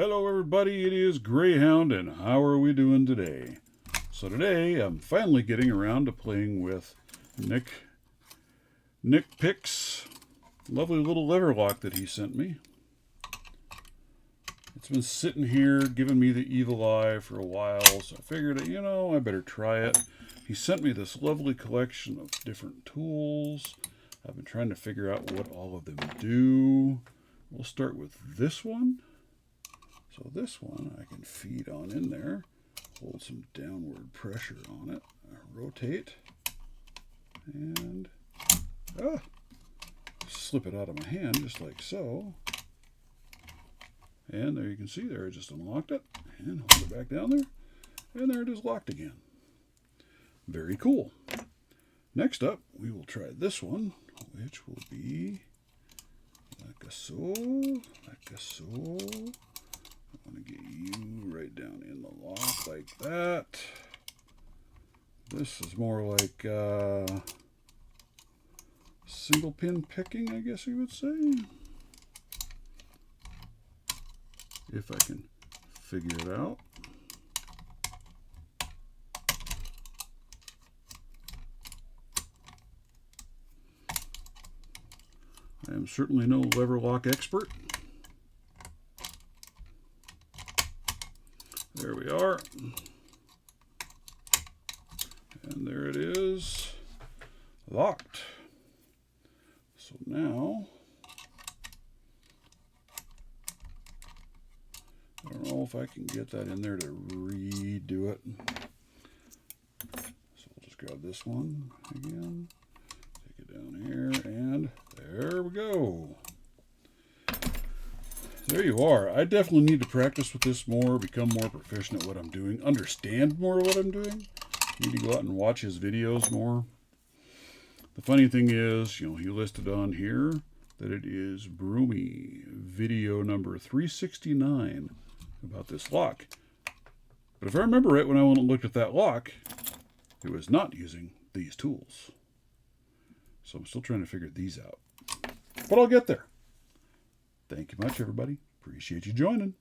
Hello everybody, it is Greyhound, and how are we doing today? So today I'm finally getting around to playing with Nick Pick's lovely little lever lock that he sent me. It's been sitting here giving me the evil eye for a while, so I figured, I better try it. He sent me this lovely collection of different tools. I've been trying to figure out what all of them do. We'll start with this one. So this one I can feed on in there, hold some downward pressure on it, rotate, and slip it out of my hand just like so. And there you can see there, I just unlocked it, and hold it back down there, and there it is locked again. Very cool. Next up, we will try this one, which will be like so, like so. I want to get you right down in the lock like that. This is more like single pin picking, I guess you would say. If I can figure it out. I am certainly no lever lock expert. There we are. And there it is, locked. So now, I don't know if I can get that in there to redo it. So we'll just grab this one again, take it down here, and there we go. There you are. I definitely need to practice with this more, become more proficient at what I'm doing, understand more of what I'm doing. Need to go out and watch his videos more. The funny thing is, he listed on here that it is Broomy video number 369 about this lock. But if I remember right, when I went and looked at that lock, it was not using these tools. So I'm still trying to figure these out. But I'll get there. Thank you much, everybody. Appreciate you joining.